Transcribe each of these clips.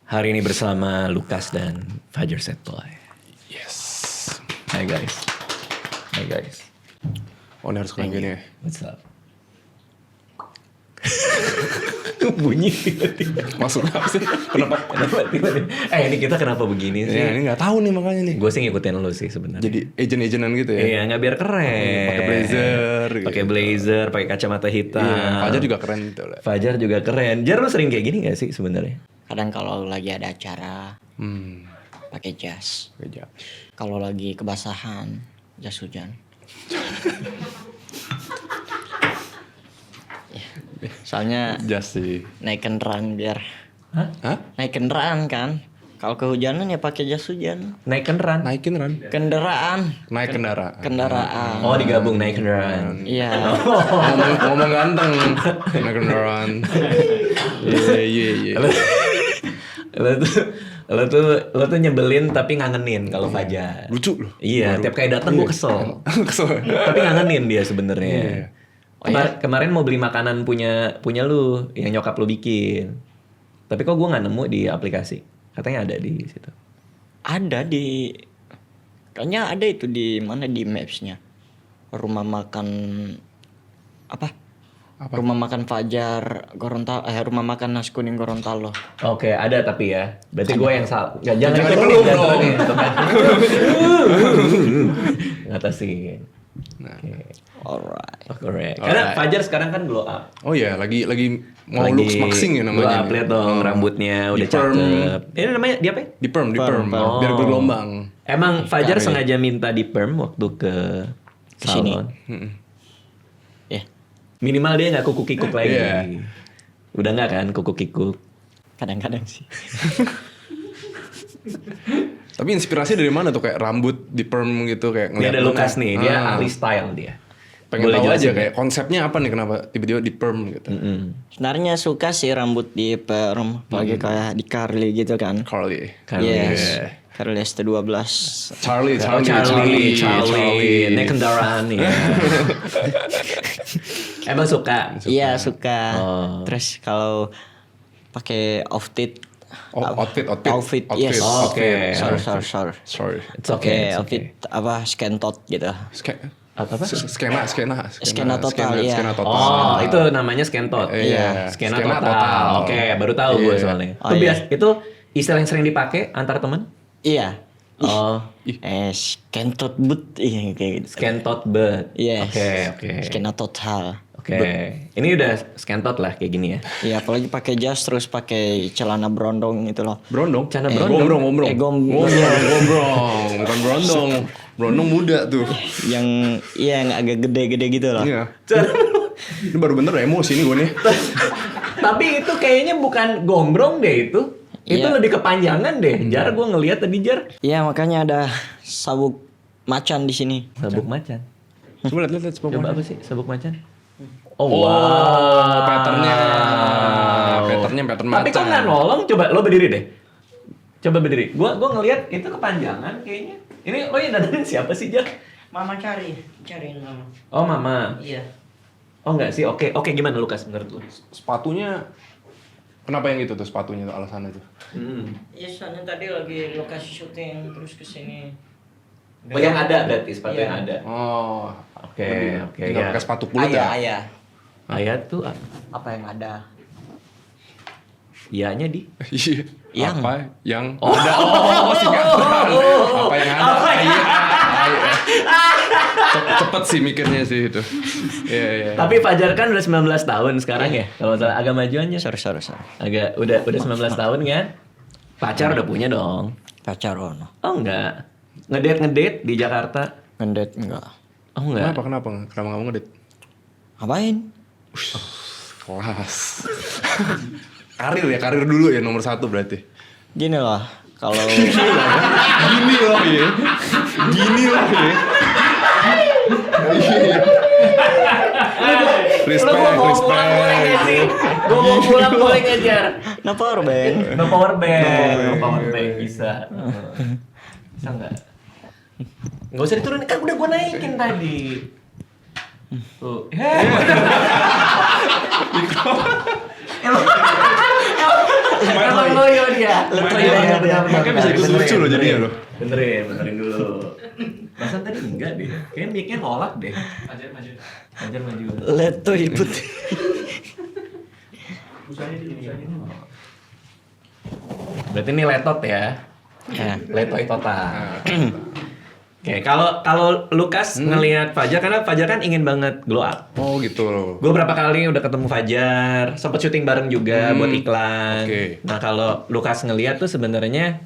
Hari ini bersama Lukas dan Fajar Setboy. Yes. Hai guys. Oh, ini harus kayak gini ya. What's up? Bunyi tiba-tiba. Masuk apa sih? Kenapa? Tiba-tiba? Ini kita kenapa begini sih? Ya, ini nggak tahu nih makanya nih. Gue sih ngikutin lo sih sebenarnya. Jadi agent-agentan gitu ya. Iya, nggak biar keren. Pakai blazer. Pakai gitu. blazer, pakai kacamata hitam. Iya, Fajar juga keren gitu lah. Fajar juga keren. Jar lo sering kayak gini gak sih sebenarnya? Kadang kalau lagi ada acara pakai jas. Beda. Kalau lagi kebasahan jas hujan. Ya, soalnya Jas sih. naik kendaraan biar Hah? naik kendaraan kan. Kalau kehujanan ya pakai jas hujan. Naik kendaraan. Naikin Ran. Kendaraan. Naik kendaraan. Kendaraan. Oh, digabung naik kendaraan. Iya. ngomong ganteng. Naik kendaraan. Iya. Lo tuh nyebelin tapi ngangenin kalau Fajar. Lucu loh. Iya, tiap kali datang gue kesel. Kesel. Tapi ngangenin dia sebenarnya. Iya. Kemarin mau beli makanan punya lu yang nyokap lu bikin. Tapi kok gue nggak nemu di aplikasi. Katanya ada di situ. Ada di kayaknya ada itu di mana di Maps-nya. Rumah makan apa? Rumah makan Fajar Gorontalo, rumah makan nasi kuning Gorontalo. Oke, ada tapi ya. Berarti gue yang salah. Jangan Jangan diturunin, diturunin, jangan dong. turunin. Ngatasin. Nah. Alright. Correct. Karena Fajar sekarang kan glow up. Oh iya, lagi mau looks maxing ya Glow namanya. up, lihat dong rambutnya udah Di perm. cakep. Ini namanya dia apa ya? Di perm. Oh. Biar bergelombang. Emang Fajar sengaja minta di perm waktu ke Kesini. salon. Ya, Minimal dia nggak kikuk lagi. Iya. Udah nggak kan kikuk. kadang-kadang sih. Tapi inspirasi dari mana tuh kayak rambut di perm gitu kayak Dia ada mana? Lukas nih, dia ahli style dia. Pengen Boleh tahu jelasin aja nggak? kayak konsepnya apa nih kenapa tiba-tiba di perm gitu. Sebenarnya suka sih rambut di perm, apalagi kayak di curly gitu kan. Carly. Yes. Yeah. Curly ST12. Charlie. Charlie. Naik kendaraan ya. Emang suka? Iya, suka. Oh. Terus kalau pakai outfit. Outfit. Yes. Oke. Sorry. It's okay. Oke, outfit apa skentot gitu. Apa? Skena total, iya. Skena total. Oh, itu namanya skentot. Iya. Skena Skena total. total. Oke, baru tahu gue Iya. soalnya. Oh, Itu iya. itu istilah yang sering dipakai antar teman? Iya. Oh, Skentot but iya kayak gitu. skentot bet. Yes. Oke. Skena total. Oke. Ini udah skentot lah kayak gini ya. Iya, apalagi pakai jas terus pakai celana brondong gitu loh. Brondong. Celana brondong? Gombrong. Bukan brondong. Brondong muda tuh. Yang agak gede-gede gitu loh. Iya. Ini baru bener emosi nih gue nih. Tapi itu kayaknya bukan gombrong deh itu. Itu Iya. lebih kepanjangan deh. Jar, gue ngeliat tadi Jar. Iya, makanya ada sabuk macan di sini. Sabuk macan. Coba lihat Coba apa sih sabuk macan? Oh, patternnya pattern macan. Tapi kok nggak nolong? Coba lo berdiri deh. Coba berdiri. Gua ngelihat itu kepanjangan kayaknya. Ini lo yang dandanin siapa sih, Jar? Mama cariin mama. Oh, Mama. Iya. Oh, enggak sih. Oke, gimana Lukas menurut lo? Sepatunya kenapa yang itu tuh sepatunya tuh alasannya tuh? Iya, soalnya tadi lagi lokasi syuting terus kesini. Oh, yang ada berarti sepatu Iya. yang ada. Oh, Oke, tinggal ya. pakai sepatu kulit ya. Ayah. Ayat tuh Apa yang ada? ianya di. Iya. Yang. Apa yang ada? Oh, singkatan. Apa yang ada? Iya. Cepet sih mikirnya sih itu. Iya. Tapi Fajar kan udah 19 tahun sekarang ya. Kalau salah agak majuannya. Sorry. Agak udah 19 tahun kan? Pacar udah punya dong. Pacar Ono. Oh enggak. Ngedate di Jakarta. Ngendet enggak? Oh enggak. Kenapa kamu ngedit? Ngapain? Kelas. Karir dulu ya nomor 1 berarti. Gini loh, kalau Gini lah ya. Lo mau pulang boleh gak sih? Gue mau pulang boleh gak, Jar? no power bank. No power bank bisa. Bisa nggak? Nggak usah diturunin, kan udah gue naikin tadi. Tuh. Emang loyo dia. Makanya bisa ikut lucu loh jadinya loh. Benerin dulu. Masa tadi enggak deh. Kayaknya mic-nya nolak deh. Fajar maju. Leto ibut. Berarti ini letot ya. Ya. Letoy total. Oke, kalau Lukas ngelihat Fajar, karena Fajar kan ingin banget glow up. Oh gitu loh. Gue berapa kali udah ketemu Fajar, sempat syuting bareng juga buat iklan. Oke. Nah kalau Lukas ngelihat tuh sebenarnya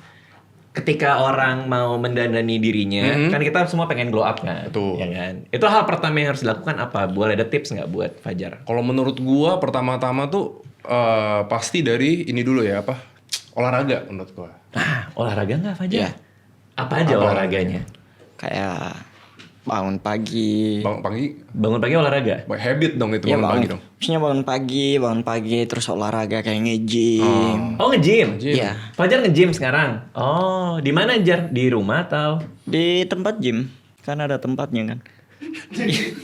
ketika orang mau mendandani dirinya, kan kita semua pengen glow up kan, Betul. ya kan? Itu hal pertama yang harus dilakukan apa? Boleh ada tips nggak buat Fajar? Kalau menurut gua pertama-tama tuh pasti dari ini dulu ya apa? Olahraga menurut gua. Nah, olahraga nggak Fajar? Iya. Apa aja Apa olahraganya? Kayak bangun pagi. Bangun pagi, Bangun pagi olahraga? habit dong itu Ya bangun pagi dong. Maksudnya bangun pagi terus olahraga kayak nge-gym. Oh nge-gym? Iya. Fajar nge-gym sekarang? Oh, di mana Jar? Di rumah atau? Di tempat gym. Kan ada tempatnya kan.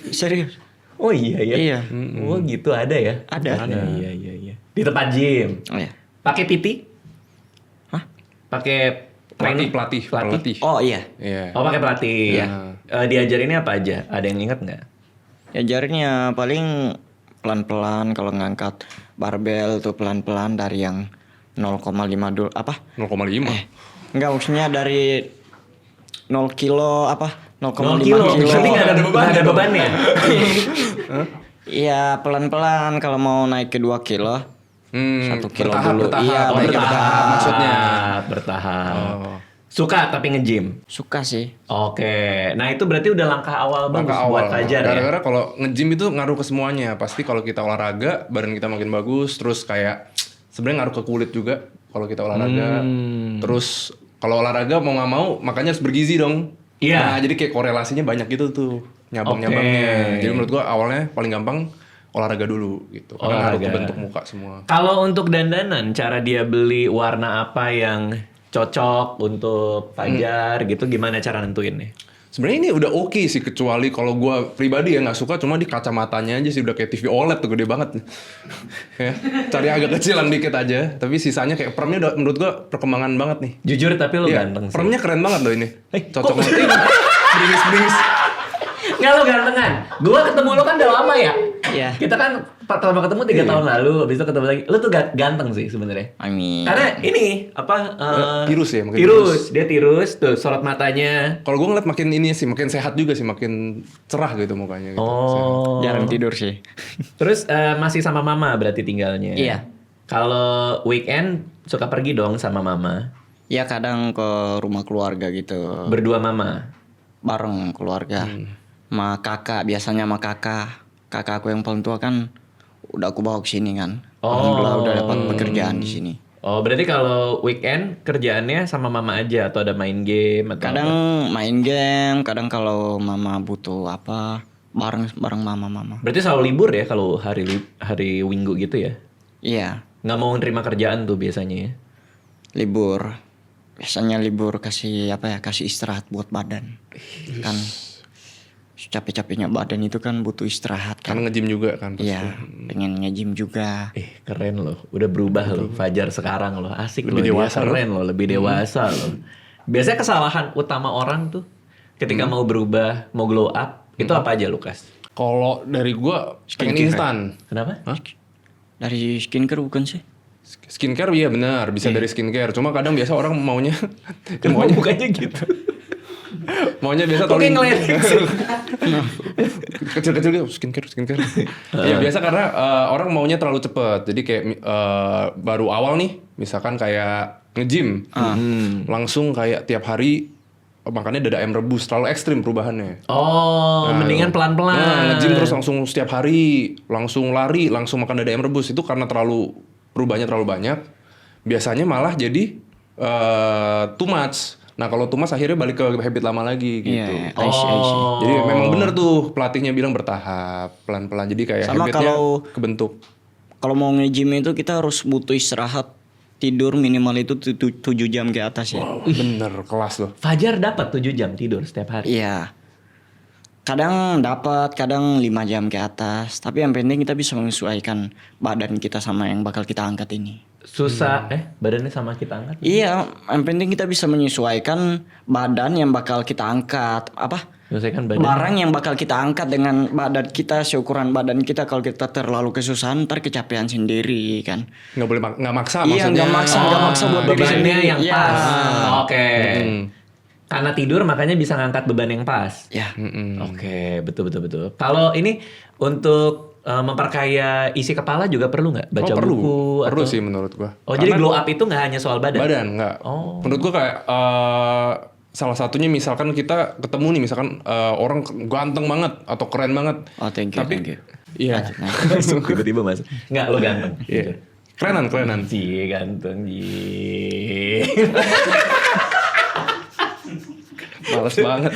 Serius. Oh iya ya. Iya. Oh gitu ada ya? Ada. Iya. Di tempat gym. Oh ya. Pakai PT? Hah? Pakai Pelatih. Oh iya. Iya. Oh pakai pelatih. Iya. Diajarinnya apa aja? Ada yang ingat nggak? Ya jaraknya paling pelan-pelan kalau ngangkat barbel tuh pelan-pelan dari yang 0,5 dulu apa? 0,5. Enggak maksudnya dari 0 kilo apa? 0 0,5 kilo. kilo. Berarti nggak ada beban. Ada bebannya. Iya pelan-pelan kalau mau naik ke 2 kilo. 1 kilo dulu. Iya, bertahap maksudnya. Bertahap. Oh. Suka tapi nge-gym. Suka sih. Oke. Nah itu berarti udah langkah awal bagus Langkah buat awal. Fajar ya. Gara-gara kalau nge-gym itu ngaruh ke semuanya. Pasti kalau kita olahraga, badan kita makin bagus. Terus kayak sebenarnya ngaruh ke kulit juga kalau kita olahraga. Terus kalau olahraga mau nggak mau, makanya harus bergizi dong. Iya. Nah, jadi kayak korelasinya banyak gitu tuh nyabang-nyabangnya. Oke. Jadi menurut gua awalnya paling gampang olahraga dulu gitu. Karena ngaruh ke Olahraga. bentuk muka semua. Kalau untuk dandanan, cara dia beli warna apa yang cocok untuk Fajar gitu, gimana cara nentuinnya? Sebenarnya ini udah oke sih, kecuali kalau gua pribadi ya nggak suka, cuma di kacamatanya aja sih udah kayak TV OLED tuh gede banget. Ya, cari agak kecilan dikit aja, tapi sisanya kayak permnya udah menurut gua perkembangan banget nih. Jujur tapi lo Iya, ganteng sih. permnya keren banget loh ini. Cocok kok- banget. Bringis. Nggak lo gantengan. Gua ketemu lo kan udah lama ya. Iya. Kita kan pertama ketemu 3 tahun lalu, habis itu ketemu lagi. Lo tuh ganteng sih sebenarnya. Amin. Karena ini apa? Tirus ya, makin Tirus. Dia tirus tuh, sorot matanya. Kalau gua ngeliat makin ini sih, makin sehat juga sih, makin cerah gitu mukanya. Gitu. Oh. Jarang tidur sih. Terus masih sama mama berarti tinggalnya. Iya. Kalau weekend suka pergi dong sama mama. Ya kadang ke rumah keluarga gitu. Berdua mama. Bareng keluarga. Sama kakak, biasanya sama kakak. Kakak aku yang paling tua kan udah aku bawa ke sini kan. Alhamdulillah udah dapat pekerjaan di sini. Oh, berarti kalau weekend kerjaannya sama mama aja atau ada main game atau Kadang apa? main game, kadang kalau mama butuh apa bareng mama. Berarti selalu libur ya kalau hari Minggu gitu ya? Iya, Nggak mau nerima kerjaan tuh biasanya ya? libur. Biasanya libur kasih kasih istirahat buat badan. Kan capek-capeknya badan itu kan butuh istirahat kan. Karena nge-gym juga kan. pasti. Iya, pengen nge-gym juga. Keren loh, udah berubah loh Fajar sekarang loh, asik Lebih loh, dewasa dia keren loh, lebih dewasa loh. Biasanya kesalahan utama orang tuh ketika mau berubah, mau glow up, itu apa aja Lukas? Kalau dari gua pengen instan. Kenapa? Hah? Dari skincare bukan sih? Skincare iya benar, bisa dari skincare. Cuma kadang biasa orang maunya Kenapa bukannya gitu? maunya biasa Kok kayak ngeledek sih? kecil-kecil gitu skincare. Ya biasa karena orang maunya terlalu cepet. Jadi kayak baru awal nih, misalkan kayak nge-gym, langsung kayak tiap hari makannya dada ayam rebus, terlalu ekstrim perubahannya. Oh, mendingan pelan-pelan. Nah, nge-gym terus langsung setiap hari, langsung lari, langsung makan dada ayam rebus, itu karena perubahannya terlalu banyak. Biasanya malah jadi too much. Nah kalau too much akhirnya balik ke habit lama lagi gitu. Iya, I see. Jadi memang bener tuh pelatihnya bilang bertahap, pelan-pelan. Jadi kayak Sama habitnya kalau- kebentuk. Kalau mau nge-gym itu kita harus butuh istirahat tidur minimal itu 7 jam ke atas ya. Bener, kelas loh. Fajar dapat 7 jam tidur setiap hari. Iya. kadang dapat, kadang 5 jam ke atas. Tapi yang penting kita bisa menyesuaikan badan kita sama yang bakal kita angkat ini. Susah badannya sama kita angkat. Iya, yang penting kita bisa menyesuaikan badan yang bakal kita angkat. Menyesuaikan badan. Barang yang bakal kita angkat dengan badan kita, seukuran badan kita. Kalau kita terlalu kesusahan, ntar kecapean sendiri kan. Nggak boleh nggak maksa Iya, maksudnya. nggak maksa buat diri bebannya sendiri. yang Iya. pas. Oke. Karena tidur makanya bisa ngangkat beban yang pas. Ya. Oke, betul. Kalau ini untuk memperkaya isi kepala juga perlu nggak? Baca perlu. buku Perlu atau? sih menurut gua. Oh, jadi glow up itu nggak hanya soal badan? Nggak. Oh. Menurut gua kayak salah satunya misalkan kita ketemu nih misalkan orang ganteng banget atau keren banget. Oh, thank you, Tapi thank you. iya. Tiba-tiba masuk. Nggak, lo ganteng. Iya. Kerenan. Cie, ganteng. Cie. Males banget.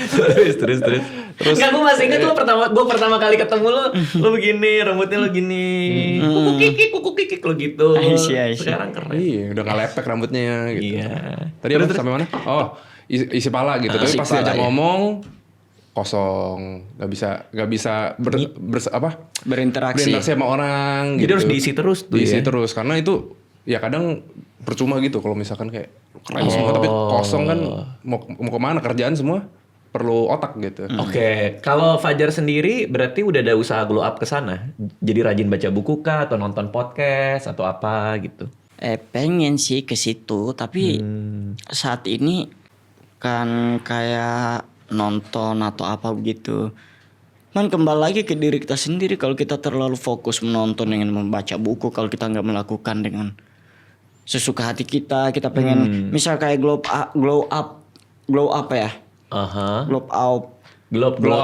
terus. Nggak, gue masih ingat gue pertama kali ketemu lo begini, rambutnya lo gini, kuku kikik lo gitu. I see. Sekarang keren. Iya, udah nggak lepek rambutnya gitu. Iya. Tadi apa sampai mana? Oh, isi pala gitu. Tapi Isi pas pala, diajak iya. ngomong kosong, nggak bisa Berinteraksi. sama orang. Jadi gitu. harus diisi terus tuh Diisi ya? terus karena itu ya kadang percuma gitu kalau misalkan kayak keren semua tapi kosong kan mau kemana kerjaan semua perlu otak gitu. Oke, kalau Fajar sendiri berarti udah ada usaha glow up ke sana. Jadi rajin baca buku kah atau nonton podcast atau apa gitu. Pengen sih ke situ, tapi saat ini kan kayak nonton atau apa begitu. Man, kembali lagi ke diri kita sendiri. Kalau kita terlalu fokus menonton dengan membaca buku, kalau kita nggak melakukan dengan sesuka hati kita pengen misal kayak glow up ya. Aha. Glow up. Glow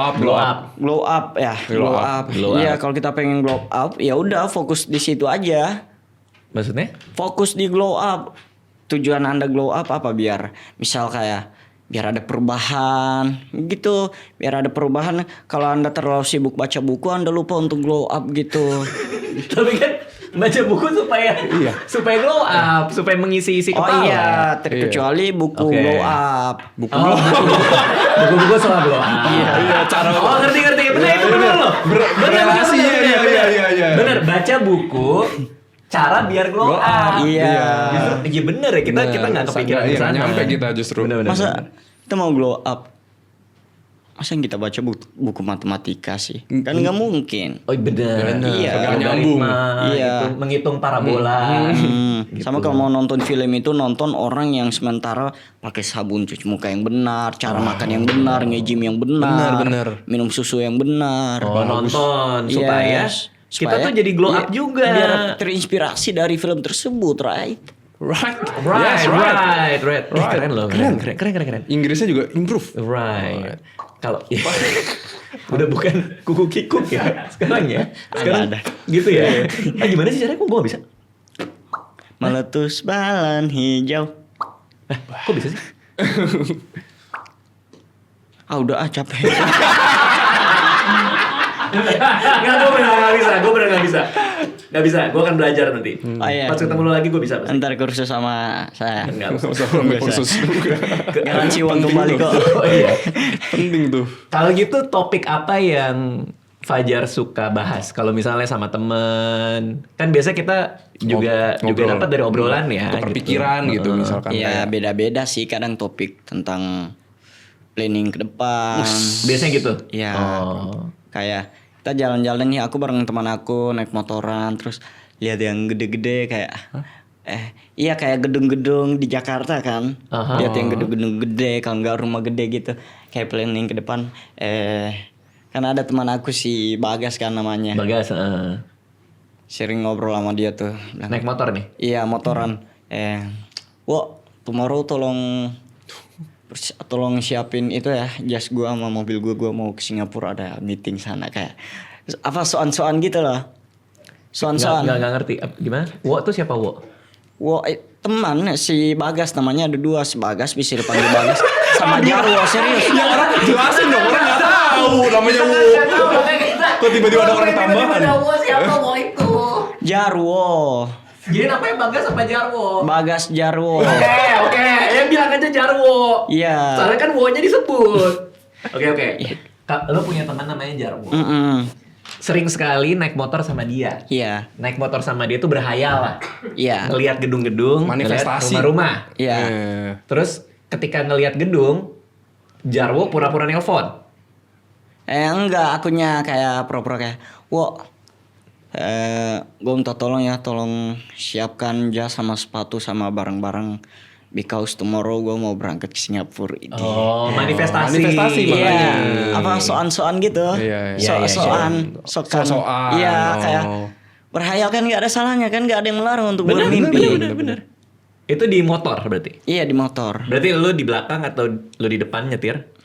up. Iya, kalau kita pengen glow up, ya udah fokus di situ aja. Maksudnya? Fokus di glow up. Tujuan Anda glow up apa? Biar misal kayak biar ada perubahan gitu. Biar ada perubahan. Kalau Anda terlalu sibuk baca buku, Anda lupa untuk glow up gitu. Tapi kan baca buku supaya glow up, supaya mengisi-isi Oh kepala. iya, terkecuali buku Oke. glow up. Buku-buku soal glow up. Iya, cara Oh, ngerti. Benar, itu benar loh. berrelasi, iya. Benar, baca buku cara biar glow up. Iya. Iya benar ya, kita nggak kepikiran ke Iya, sana. nyampe kita justru. Benar. Masa kita mau glow up, masa yang kita baca buku matematika sih? Kan nggak mungkin. Oh benar. Iya. Nggak nyambung. Iya. Menghitung parabola. Gitu. Sama kalau mau nonton film itu nonton orang yang sementara pakai sabun cuci muka yang benar, cara makan yang benar, nge-gym yang benar, Benar. minum susu yang benar. Oh, nonton supaya Yes. kita tuh jadi glow up Iya, juga. Biar terinspirasi dari film tersebut, right? Right. Right. Right. Keren loh. Keren. Inggrisnya juga improve. Right. Kalau udah bukan kuku kikuk ya sekarang ya. Sekarang Ada. gitu ya. Gimana sih caranya? Kok gue gak bisa? Meletus balan hijau. Kok bisa sih? Udah capek. Enggak, gue bener gak bisa. Gak bisa, gue akan belajar nanti. Oh, iya. Pas ketemu lo lagi gue bisa. Ntar kursus sama saya. Enggak usah. Sama kursus juga. Garansi uang kembali kok. Oh iya. Penting tuh. Kalau gitu topik apa yang Fajar suka bahas? Kalau misalnya sama temen, kan biasa kita juga Ngobrol. dapat dari obrolan ya. Tukar pikiran gitu misalkan. Iya, beda-beda sih kadang topik tentang planning ke depan. Biasanya gitu. Iya. Oh. Kayak kita jalan-jalan nih, aku bareng teman aku naik motoran terus lihat yang gede-gede kayak iya kayak gedung-gedung di Jakarta kan. Aha. Lihat yang gedung-gedung gede, kalau nggak rumah gede gitu. Kayak planning ke depan. Kan ada teman aku si Bagas kan namanya. Bagas. Sering ngobrol sama dia tuh. Bilang, Naik motor nih. iya motoran. Tomorrow tolong siapin itu ya jas gua sama mobil gua mau ke Singapura, ada meeting sana kayak apa soan-soan gitu loh. Soan-soan. Nggak ngerti. Gimana? Wo tuh siapa Wo? Teman si Bagas namanya ada dua, si Bagas bisa dipanggil Bagas sama Jarwo, serius. Ya orang jelasin dong, orang nggak tahu namanya Wo. Kok tiba-tiba ada orang tambahan? Wo siapa Wo itu? Jarwo. Jadi namanya Bagas apa Jarwo? Bagas Jarwo. Oke. Ya bilang aja Jarwo. Iya. Soalnya kan Wo-nya disebut. Oke. Lo punya teman namanya Jarwo. Mm-mm. Sering sekali naik motor sama dia. Iya. Naik motor sama dia tuh berhayal lah. Iya. Ngelihat gedung-gedung, Manifestasi. ngelihat rumah-rumah. Iya. Terus ketika ngelihat gedung, Jarwo pura-pura nelpon. Enggak, akunya kayak pura-pura kayak, "Wo, gue minta tolong ya, tolong siapkan jas sama sepatu sama barang-barang because tomorrow gue mau berangkat ke Singapura." Oh, manifestasi. Manifestasi, Iya, makanya. apa soan-soan gitu. Iya, iya. So-soan, sokan. So-soan, Iya, oh. kayak berhayal kan nggak ada salahnya kan, nggak ada yang melarang untuk Benar, bermimpi. benar. Itu di motor berarti. Iya, di motor. Berarti lu di belakang atau lu di depan nyetir?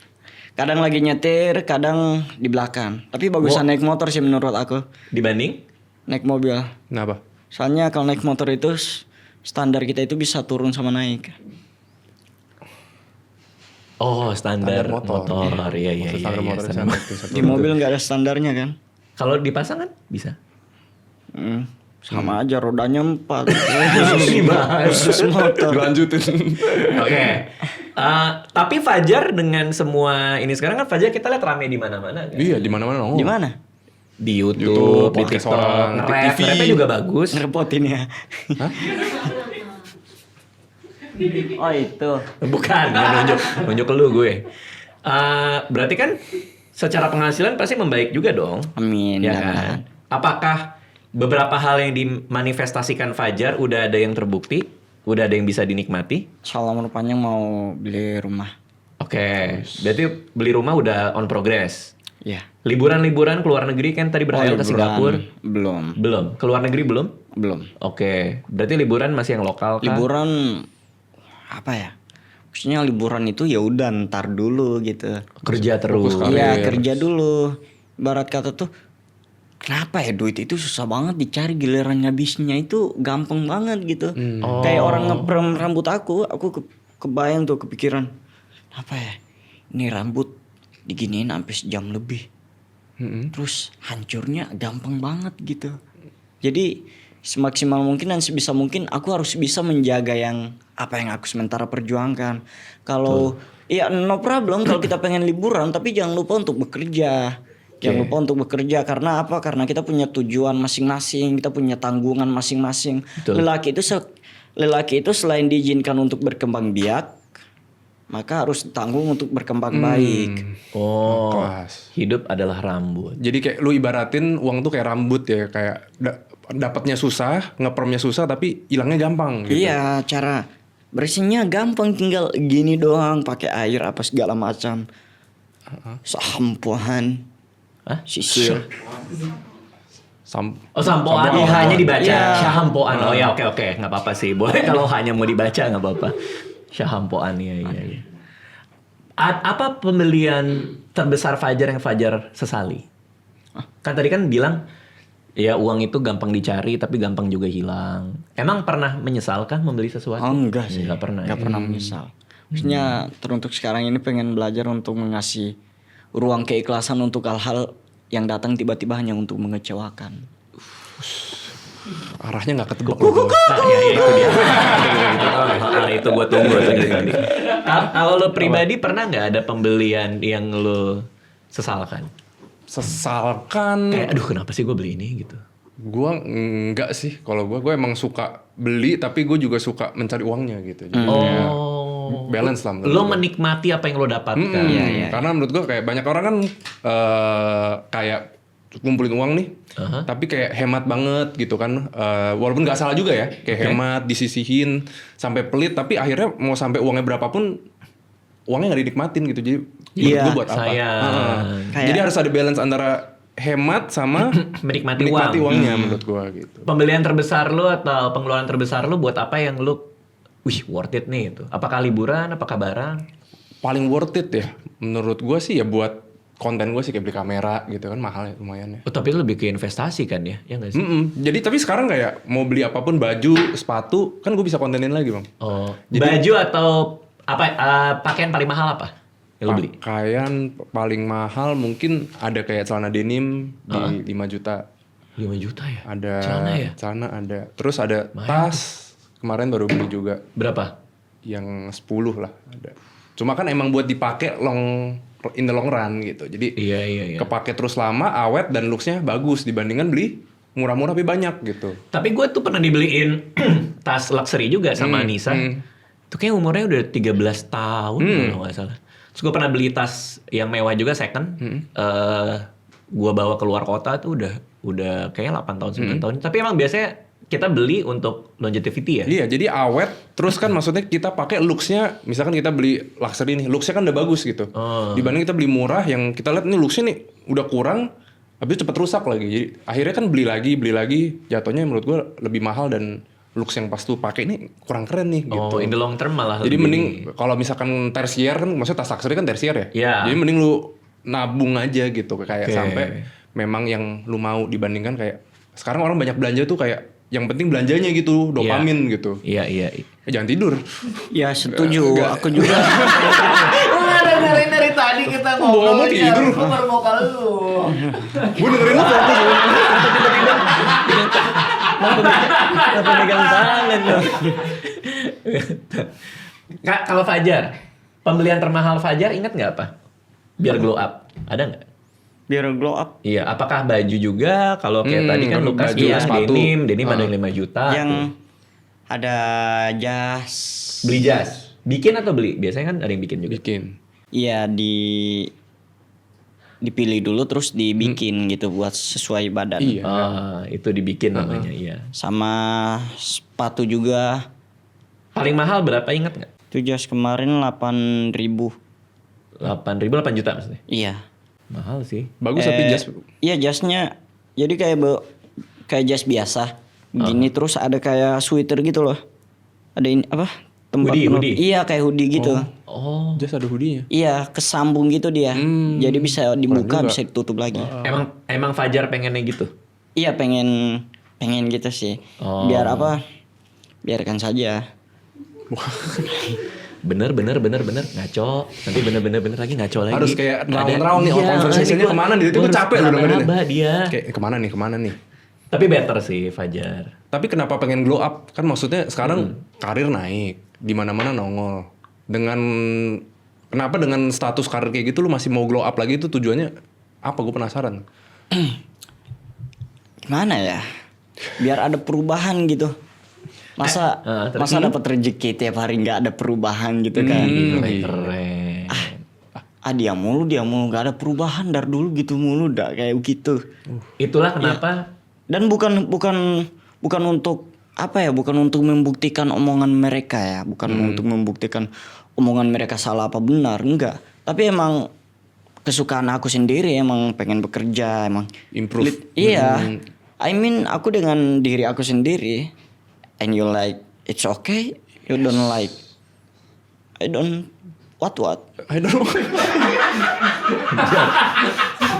Kadang lagi nyetir, kadang di belakang. Tapi bagusan naik motor sih menurut aku. Dibanding? Naik mobil. Kenapa? Soalnya kalau naik motor itu standar kita itu bisa turun sama naik. Oh, standar motor. Iya. Standar motor standar. Di mobil nggak ada standarnya kan? Kalau dipasang kan bisa. Sama aja rodanya 4. Gimana? Khusus motor. Dilanjutin. Oke. Tapi Fajar dengan semua ini sekarang kan Fajar kita lihat rame di mana-mana kan? Iya, di mana-mana nongol. Di mana? Di YouTube, YouTube, di podcast TikTok, orang, nge-rap, TV. nge-rapnya juga bagus. Ngerepotin ya. Oh itu. Bukan, nunjuk ke lu gue. Berarti kan secara penghasilan pasti membaik juga dong. Amin. Ya mudah-mudahan. kan? Apakah beberapa hal yang dimanifestasikan Fajar udah ada yang terbukti? Udah ada yang bisa dinikmati? Insya Allah umur panjang mau beli rumah. Oke, berarti beli rumah udah on progress. Iya. Liburan-liburan ke luar negeri kan tadi berhayal ke liburan Singapura? Belum. Belum. Ke luar negeri belum? Belum. Oke, berarti liburan masih yang lokal kah? Liburan apa ya? Maksudnya liburan itu ya udah ntar dulu gitu. Kerja terus. Fokus Iya, karir. kerja dulu. Barat kata tuh kenapa ya duit itu susah banget dicari, giliran habisnya itu gampang banget gitu. Kayak orang ngeprem rambut aku kebayang tuh kepikiran. Apa ya? Ini rambut diginiin sampai sejam lebih. Terus hancurnya gampang banget gitu. Jadi semaksimal mungkin dan sebisa mungkin aku harus bisa menjaga yang apa yang aku sementara perjuangkan. Kalau ya no problem kalau kita pengen liburan, tapi jangan lupa untuk bekerja. Jangan lupa untuk bekerja karena apa? Karena kita punya tujuan masing-masing, kita punya tanggungan masing-masing. Betul. Lelaki itu selain diizinkan untuk berkembang biak, maka harus tanggung untuk berkembang baik. Oh, Kelas. hidup adalah rambut. Jadi kayak lu ibaratin uang tuh kayak rambut ya, kayak dapatnya susah, ngepremnya susah tapi hilangnya gampang gitu. Iya, cara bersihnya gampang, tinggal gini doang, pakai air apa segala macam. Sampoan, sisir. Oh, sampoan. Oh, hanya dibaca. Iya. Syahampoan. Oh ya, oke. Nggak apa-apa sih. Boleh kalau hanya mau dibaca nggak apa-apa. Syahampoan, iya. Apa pembelian terbesar Fajar yang Fajar sesali? Kan tadi kan bilang, ya uang itu gampang dicari tapi gampang juga hilang. Emang pernah menyesalkah membeli sesuatu? Oh enggak sih. Nggak pernah. Enggak pernah menyesal. Maksudnya teruntuk sekarang ini pengen belajar untuk mengasih ruang keikhlasan untuk hal-hal yang datang tiba-tiba hanya untuk mengecewakan. Arahnya nggak ketebak. Nah, ya itu dia. Itu gue tunggu tadi. Kalau lo pribadi pernah nggak ada pembelian yang lo sesalkan? Sesalkan. Kayak aduh kenapa sih gue beli ini gitu? Gua enggak sih. Kalau gue emang suka beli tapi gue juga suka mencari uangnya gitu. Jadi kayak balance lah. menurut Lo gua. menikmati apa yang lo dapatkan. Iya. Karena menurut gue kayak banyak orang kan kayak kumpulin uang nih, tapi kayak hemat banget gitu kan. Walaupun nggak salah juga ya, kayak hemat, disisihin sampai pelit, tapi akhirnya mau sampai uangnya berapapun, uangnya nggak dinikmatin gitu. Jadi menurut gue buat apa? sayang. Jadi harus ada balance antara hemat sama Menikmati uangnya menurut gue gitu. Pembelian terbesar lo atau pengeluaran terbesar lo buat apa yang lo, worth it nih itu? Apakah liburan, apakah barang? Paling worth it ya, menurut gue sih ya buat konten gue sih kayak beli kamera gitu kan, mahal ya lumayan ya. Oh, tapi itu lebih ke investasi kan ya? Ya nggak sih? Jadi tapi sekarang kayak mau beli apapun, baju, sepatu, kan gue bisa kontenin lagi bang. Oh, baju atau apa? Pakaian paling mahal apa? Yang lo beli? Pakaian paling mahal mungkin ada kayak celana denim di 5 juta. 5 juta ya? Ada Celana ya? celana ada. Terus ada tas. Kemarin baru beli juga. Berapa? Yang 10 lah ada. Cuma kan emang buat dipakai long in the long run gitu. Jadi Iya. kepake terus lama, awet dan looks-nya bagus dibandingkan beli murah-murah tapi banyak gitu. Tapi gue tuh pernah dibeliin tas luxury juga sama Anissa. Itu kayak umurnya udah 13 tahun kalau nggak salah. Terus gue pernah beli tas yang mewah juga second. Gue bawa keluar kota tuh udah kayak 8 tahun 9 tahun. Tapi emang biasanya kita beli untuk longevity ya. Iya, jadi awet. Terus kan maksudnya kita pakai looks-nya, misalkan kita beli luxury nih, looks-nya kan udah bagus gitu. Dibanding kita beli murah yang kita lihat nih looks-nya nih udah kurang, habis cepet rusak lagi. Jadi akhirnya kan beli lagi, jatuhnya menurut gue lebih mahal dan looks yang pas tuh pakai ini kurang keren nih gitu. In the long term malah Jadi lebih- mending kalau misalkan tersier kan, maksudnya tas luxury kan tersier ya. Iya. Jadi mending lu nabung aja gitu kayak Oke. sampai memang yang lu mau dibandingkan kayak sekarang orang banyak belanja tuh kayak yang penting belanjanya gitu, dopamin gitu. Iya. Jangan tidur. Ya setuju, aku juga. Udah dengerin dari tadi kita Ngomong tidur. Gue baru mau ke lu. Gue dengerin lu fokus. Kenapa megang tangan loh? Kak, kalau Fajar, pembelian termahal Fajar ingat nggak apa? Biar glow up, ada nggak? Biar glow up. Iya, apakah baju juga? Kalau kayak tadi kan Lukas baju, bilang sepatu. denim ada yang 5 juta. Yang tuh. ada jas. Beli jas, bikin atau beli? Biasanya kan ada yang bikin juga. Bikin. Iya dipilih dulu terus dibikin gitu buat sesuai badan. Iya. Itu dibikin namanya, iya. Sama sepatu juga. Paling mahal berapa ingat nggak? Itu jas kemarin 8.000. 8.000, 8 juta maksudnya? Iya. Mahal sih. Bagus tapi jas. Iya jasnya. Jadi kayak jas biasa. Gini terus ada kayak sweater gitu loh. Ada ini apa? Hoodie. Iya kayak hoodie gitu. Oh, Jas ada hoodie-nya. Iya kesambung gitu dia. Jadi bisa dibuka juga. bisa ditutup lagi. emang Fajar pengennya gitu? Iya pengen gitu sih. Oh. Biar apa? Biarkan saja. Bener ngaco. Nanti bener lagi ngaco lagi. Harus kayak Ada- round-round nih, iya, conversation-nya gua- kemana nih? Itu gua gue capek harus loh dengerin. meraba dia. Kayak kemana nih? Tapi better sih Fajar. Tapi kenapa pengen glow up? Kan maksudnya sekarang karir naik, di mana-mana nongol. Kenapa dengan status karir kayak gitu lu masih mau glow up lagi itu tujuannya apa? Gue penasaran. Gimana ya? Biar ada perubahan gitu. Masa terus? dapat rezeki tiap hari nggak ada perubahan gitu kan? Keren. Dia mulu nggak ada perubahan dari dulu gitu mulu dah kayak gitu. Itulah kenapa Dan bukan untuk apa ya? Bukan untuk membuktikan omongan mereka ya, bukan untuk membuktikan omongan mereka salah apa benar, enggak. Tapi emang kesukaan aku sendiri emang pengen bekerja emang. Improve. Iya. I mean aku dengan diri aku sendiri. And you like it's okay, you don't like. I don't what? I don't know.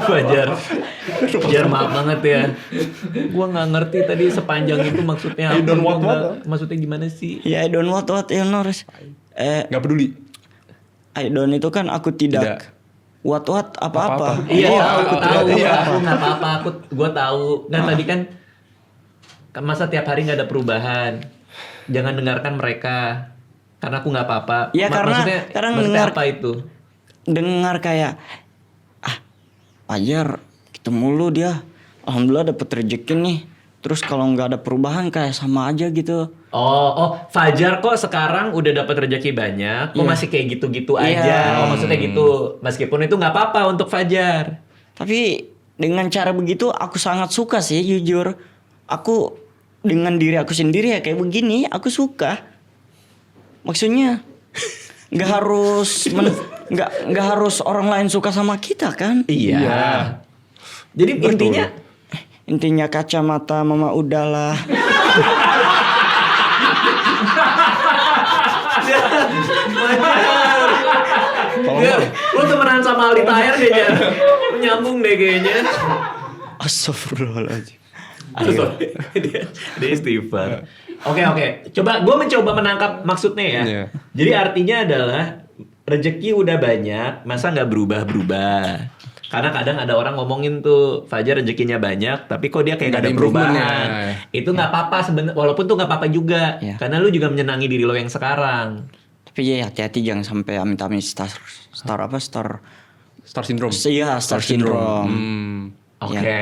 Fajar maaf banget ya. Gua nggak ngerti tadi sepanjang itu maksudnya apa. don't Gua what nggak- maksudnya gimana sih? Ya I don't what you know. Gak peduli. I don't itu kan aku tidak. What apa-apa. Iya, Oh, aku tahu. iya. Aku nggak apa-apa. Gue tahu. Nah tadi kan masa tiap hari nggak ada perubahan. Jangan dengarkan mereka. Karena aku nggak apa-apa. Iya, karena maksudnya dengar- apa itu? Dengar kayak Fajar gitu mulu dia. Alhamdulillah dapet rezeki nih. Terus kalau nggak ada perubahan kayak sama aja gitu. Oh, Fajar kok sekarang udah dapat rezeki banyak, kok masih kayak gitu-gitu Iya. aja. Oh, maksudnya gitu. Meskipun itu nggak apa-apa untuk Fajar. Tapi dengan cara begitu aku sangat suka sih jujur. Aku dengan diri aku sendiri ya kayak begini aku suka. Maksudnya nggak harus nggak harus orang lain suka sama kita kan? Iya. Jadi Intinya kacamata mama udahlah. Lu temenan sama Aldi Taher kayaknya. Nyambung deh kayaknya. Astagfirullahaladzim. Dia istighfar. Oke. Gue mencoba menangkap maksudnya ya. Iya. Jadi artinya adalah rezeki udah banyak, masa nggak berubah-berubah? Karena kadang ada orang ngomongin tuh Fajar rezekinya banyak, tapi kok dia kayak Nggak gak ada ada perubahan. improvementnya. Itu nggak apa-apa sebenarnya, walaupun tuh nggak apa-apa juga. Iya. Karena lu juga menyenangi diri lo yang sekarang. Tapi ya hati-hati jangan sampai amit-amit star Star Syndrome. Iya, Star Syndrome. Oke.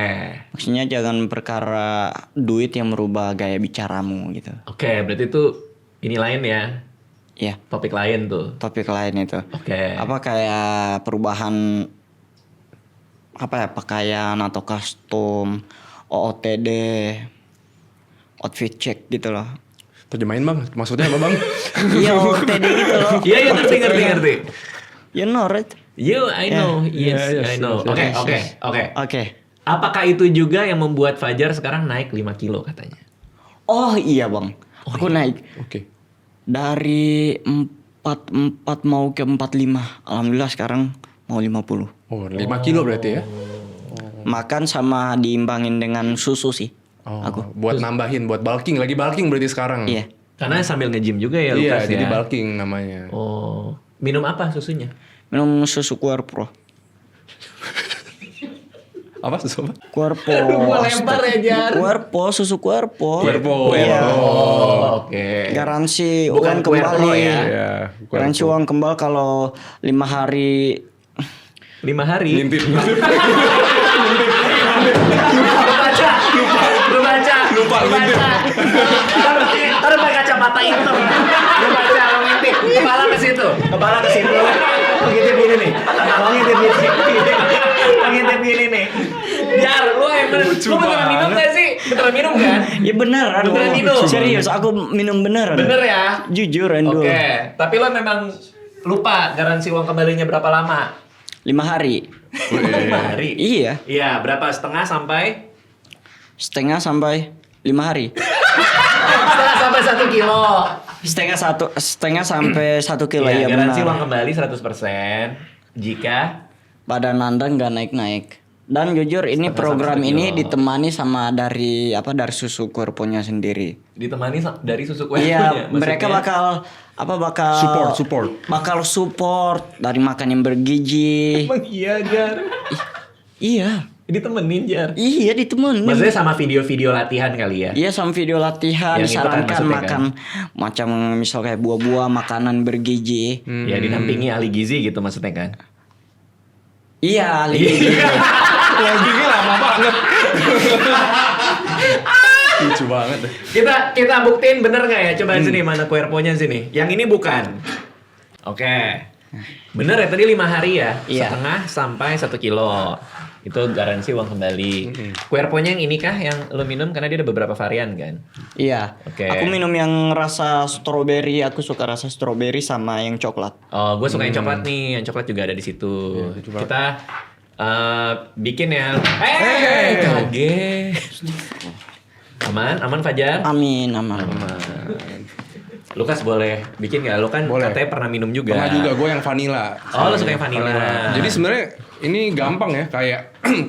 Maksudnya jangan perkara duit yang merubah gaya bicaramu gitu. Oke, berarti itu ini lain ya. Iya, Topik lain tuh. topik lain itu. Oke. Apa kayak perubahan apa ya, pakaian atau kostum, OOTD, outfit check gitu loh. Terjemahin bang, maksudnya apa bang? Iya, OOTD gitu loh. Iya, ngerti. You know right? I know. Yes, Yes, I know. yes, Oke. Oke. Apakah itu juga yang membuat Fajar sekarang naik 5 kilo katanya? Oh iya bang, aku naik Oke. dari 44 mau ke 45. Alhamdulillah sekarang mau 50. Oh 5 kilo berarti ya? Makan sama diimbangin dengan susu sih. Oh, Aku. buat nambahin, buat bulking, lagi bulking berarti sekarang. Iya. Karena sambil nge-gym juga ya Iya, Lukas jadi ya. bulking namanya. Oh, minum apa susunya? Minum susu Querpro. Apa susu apa? Querpo. Gua lempar ya, Jar. Querpo, susu Querpo. Querpo. Iya. Oh, oke. Garansi Bukan uang kembali. Querpo ya. Iya. Garansi uang kembali kalau 5 hari 5 hari. Ngintip. Lu baca. Lupa, ngintip. Taruh pakai kacamata hitam. Lu baca, lu ngintip. Kepala ke situ. Lu ngintip gini nih. Lu ngintip gini nih. Biar lu yang bener. Lu beneran minum gak sih? Beneran minum kan? ya beneran. Beneran minum. Serius, aku minum beneran. Bener ya? Jujur Endo. Oke. Tapi lo memang lupa garansi uang kembalinya berapa lama? 5 hari. 5 hari. Iya, Iya, berapa setengah sampai? setengah sampai 5 hari. Setengah sampai 1 kilo. Setengah sampai 1 kilo Iya, ya garansi benar. uang kembali 100% jika Badan Anda nggak naik-naik. Dan jujur ini Setengah program sampai 1 ini kilo. ditemani sama dari susu Querpo-nya sendiri. ditemani dari susu kue Iya, mereka bakal Support. bakal support dari makan yang bergizi. Emang iya, Jar. Iya, Ditemenin, Jar. iya ditemenin. Maksudnya sama video-video latihan kali ya? Iya sama video latihan Yang itu kan disarankan maksudnya makan macam misal kayak buah-buah, makanan bergizi. Ya dinampingi ahli gizi gitu maksudnya kan? Iya, gizi. Loadingnya lama banget. Lucu banget deh. Kita buktiin bener nggak ya? Coba sini mana Querpo-nya sini. Yang ini bukan. Oke. Bener ya tadi 5 hari ya? Iya. Setengah sampai 1 kilo. Itu garansi uang kembali. Querpo-nya yang ini kah yang lo minum? Karena dia ada beberapa varian kan? Iya. Oke. Aku minum yang rasa strawberry, aku suka rasa strawberry sama yang coklat. Oh, gue suka yang coklat nih. Yang coklat juga ada di situ. Kita bikin ya. Kaget. Aman Fajar? Amin, aman. Lukas boleh bikin nggak? Lo kan Boleh. katanya pernah minum juga. Pernah juga gue yang vanilla. Oh, lo suka yang vanilla. Jadi sebenarnya ini gampang ya, kayak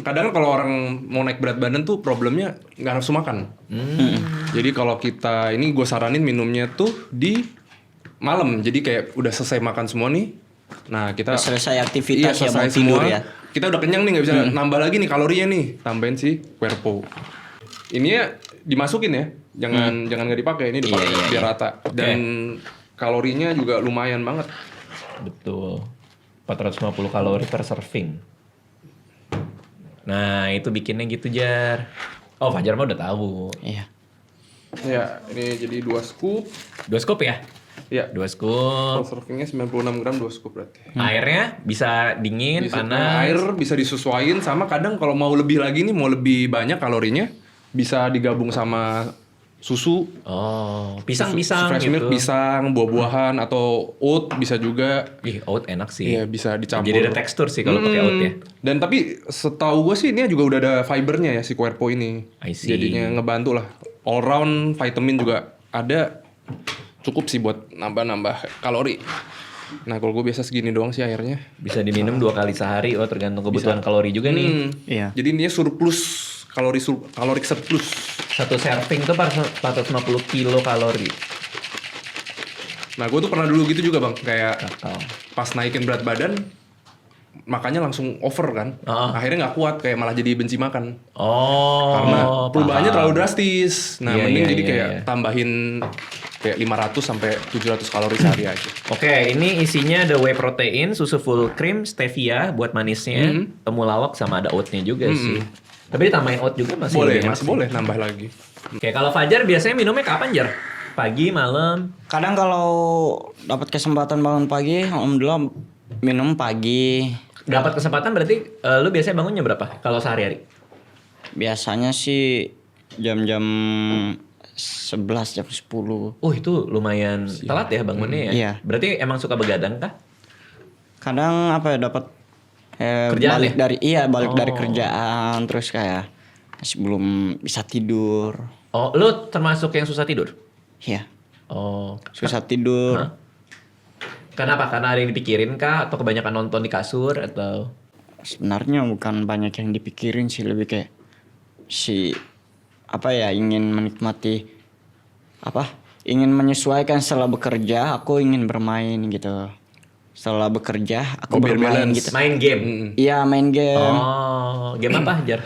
kadang kalau orang mau naik berat badan tuh problemnya nggak nafsu makan. Jadi kalau kita ini gue saranin minumnya tuh di malam. Jadi kayak udah selesai makan semua nih. Nah kita Selesai aktivitas ya, mau selesai tidur semua. ya. Kita udah kenyang nih, nggak bisa nambah lagi nih kalorinya nih. Tambahin si Querpo. Ini ya dimasukin ya, jangan nggak dipakai, ini dipakai Iya, biar rata. Dan kalorinya juga lumayan banget. Betul. 450 kalori per serving. Nah, itu bikinnya gitu, Jar. Oh, Fajar mah udah tahu. Iya. Ya, ini jadi 2 scoop. 2 scoop ya? Ya, 2 scoop. kalau servingnya 96 gram 2 scoop berarti. Airnya bisa dingin, Bisa- panas. Air bisa disesuaiin sama, kadang kalau mau lebih lagi nih, mau lebih banyak kalorinya, bisa digabung sama susu. Oh, pisang-pisang Fresh gitu. milk, pisang, buah-buahan atau oat bisa juga. Ih, oat enak sih. Iya, bisa dicampur. Jadi ada tekstur sih kalau pakai oat ya. Dan tapi setahu gue sih ini juga udah ada fibernya ya si Querpo ini. I see. Jadinya ngebantu lah. All round vitamin juga ada. Cukup sih buat nambah-nambah kalori. Nah kalau gue biasa segini doang sih airnya. Bisa diminum 2 kali sehari, oh tergantung kebutuhan kalori juga nih. Iya. Jadi ini surplus kalori surplus. Satu serving tuh 450 kilo kalori. Nah gue tuh pernah dulu gitu juga bang, kayak Kakao. pas naikin berat badan makannya langsung over kan. Ah. Akhirnya nggak kuat, kayak malah jadi benci makan. Oh, Karena perubahannya paham. terlalu drastis. Nah Iya, mending iya, jadi iya, kayak iya. tambahin kayak 500 sampai 700 kalori sehari aja. Oke, ini isinya ada whey protein, susu full cream, stevia buat manisnya, temulawak sama ada oatnya juga sih. Tapi ditambahin oat juga masih Boleh, lebih enak masih sih. boleh nambah lagi. Oke, kalau Fajar biasanya minumnya kapan, Jar? Pagi, malam? Kadang kalau dapat kesempatan bangun pagi, alhamdulillah minum pagi. Dapat kesempatan berarti lu biasanya bangunnya berapa kalau sehari-hari? Biasanya sih jam-jam 11 jam 10. Oh, itu lumayan telat ya bangunnya ya? Iya. Berarti emang suka begadang kah? Kadang apa ya dapat Kerjaan balik ya? dari balik dari kerjaan terus kayak masih belum bisa tidur. Oh, lu termasuk yang susah tidur? Iya, Oh, susah tidur. Hah? Kenapa? Karena ada yang dipikirin kah? Atau kebanyakan nonton di kasur? Atau... Sebenarnya bukan banyak yang dipikirin sih, lebih kayak ingin menikmati ingin menyesuaikan setelah bekerja, aku ingin bermain gitu. Setelah bekerja aku biar bermain balance. gitu. Main game? Iya, main game. Oh, game apa, Jar?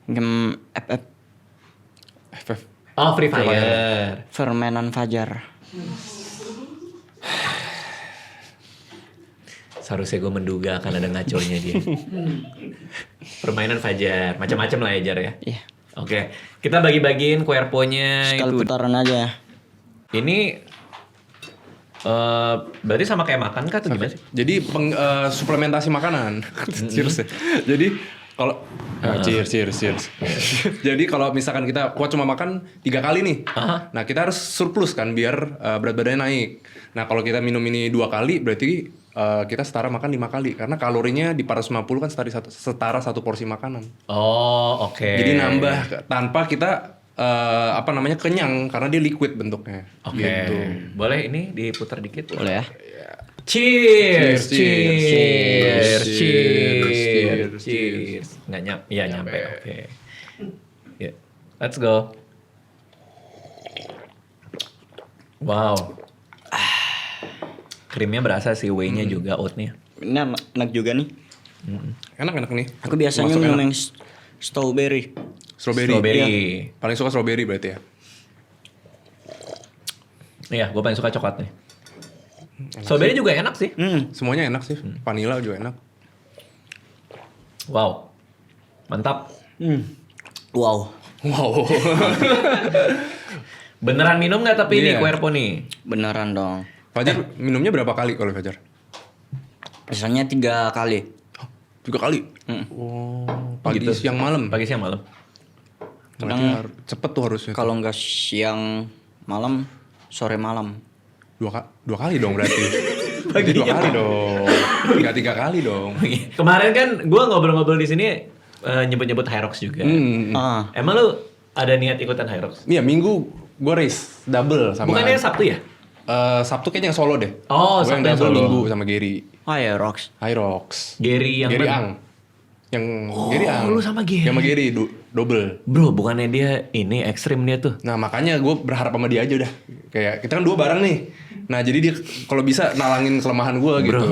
Game FF FF. Oh, Free Fire. permainan Fajar. Seharusnya gue menduga akan ada ngaconya dia. Permainan Fajar, macam-macam lah ya, Jar ya. Iya. Oke, kita bagi-bagiin kuerponya Sekali itu. putaran aja. Ini berarti sama kayak makan kah atau gimana sih? Jadi suplementasi makanan. Cheers ya. Jadi kalau cheers. Jadi kalau misalkan kita kuat cuma makan 3 kali nih. Nah, kita harus surplus kan biar berat badannya naik. Nah, kalau kita minum ini 2 kali berarti kita setara makan 5 kali karena kalorinya di 450 kan setara 1 porsi makanan. Oh, oke. Jadi nambah tanpa kita kenyang karena dia liquid bentuknya. Oke. Gitu. Boleh ini diputar dikit? Boleh ya? Cheers, Cheers, cheers, cheers, cheers. Nggak nyampe, iya nyampe. Oke. Ya, let's go. Wow. Krimnya berasa sih, whey-nya juga, oat-nya. Ini enak juga nih. Enak nih. Aku biasanya Masuk minum enak. yang strawberry. Strawberry. Paling suka strawberry berarti ya. Iya, gue paling suka coklat nih. Strawberry juga enak sih. Semuanya enak sih. Vanilla juga enak. Wow. Mantap. Wow. Wow. Beneran minum nggak tapi ini Iya. Querpo nih? Beneran dong. Fajar minumnya berapa kali kalau Fajar? Biasanya 3 kali. 3 kali. Oh, pagi, siang, malam. Pagi siang malam. Kadang cepet tuh harusnya. Kalau nggak siang malam, sore malam. 2 kali dong berarti. Pagi 2 kali dong. Nggak 3 kali dong. Kemarin kan gue ngobrol-ngobrol di sini nyebut-nyebut Hyrox juga. Emang lu ada niat ikutan Hyrox? Iya, Minggu gue race double sama. Bukannya Sabtu ya? Sabtu kayaknya yang solo deh. Oh, Gua Sabtu yang double solo. Minggu sama Gary. Oh ya, Rox. Hyrox. Gary yang Gary mana? Ang. Yang Gary Ang. lu sama Gary. Sama Gary double. Bro, bukannya dia ini ekstrim dia tuh? Nah, makanya gue berharap sama dia aja udah. Kayak kita kan 2 bareng nih. Nah, jadi dia kalau bisa nalangin kelemahan gue gitu.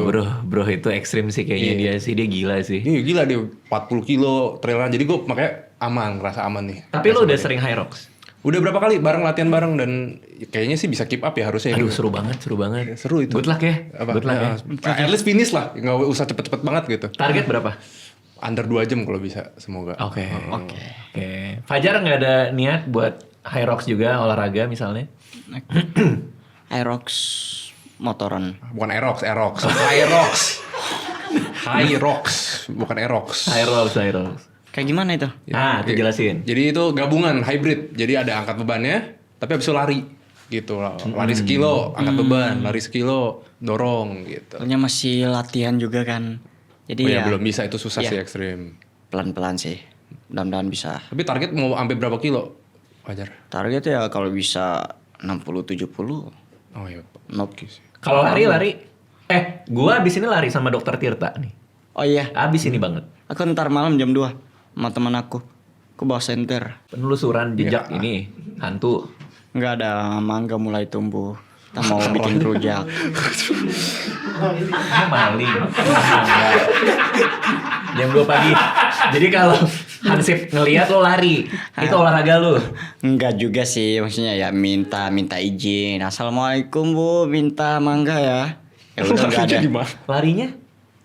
Bro, itu ekstrim sih kayaknya dia sih, dia gila sih. Iya gila dia 40 kilo traileran. Jadi gue makanya ngerasa aman nih. Tapi lu udah sering Hyrox? Udah berapa kali bareng latihan bareng dan kayaknya sih bisa keep up ya harusnya. Aduh, ya. seru banget. Seru itu. Good luck ya. Good luck ya. At least finish lah, nggak usah cepet-cepet banget gitu. Target berapa? Under 2 jam kalau bisa, semoga. Oke. Fajar nggak ada niat buat Hyrox juga olahraga misalnya? Hyrox motoran. Bukan Aerox. Hyrox, bukan Aerox. Hyrox. Kayak gimana itu? Ah, itu jelasin. Jadi itu gabungan hybrid. Jadi ada angkat bebannya, tapi habis itu lari gitu. Lari sekilo, angkat beban, lari sekilo, dorong gitu. Soalnya masih latihan juga kan. Jadi Oh ya ya belum bisa, itu susah Iya. sih ekstrim. pelan-pelan sih. Mudah-mudahan bisa. Tapi target mau sampai berapa kilo? Wajar. Target ya kalau bisa 60-70. Oh iya. Not. Kalau lari. Gua abis ini lari sama Dokter Tirta nih. Oh iya, Abis ini banget. aku ntar malam jam 2 sama teman aku. Aku bawa senter. Penelusuran jejak ini hantu. Nggak ada mangga mulai tumbuh. Kita mau bikin rujak. Maling. Jam 2 pagi. Jadi Hansip ngelihat lo lari. Itu olahraga lu. Enggak juga sih, maksudnya ya minta izin. Assalamualaikum Bu, minta mangga ya. Ya udah enggak ada. Gimana? Larinya?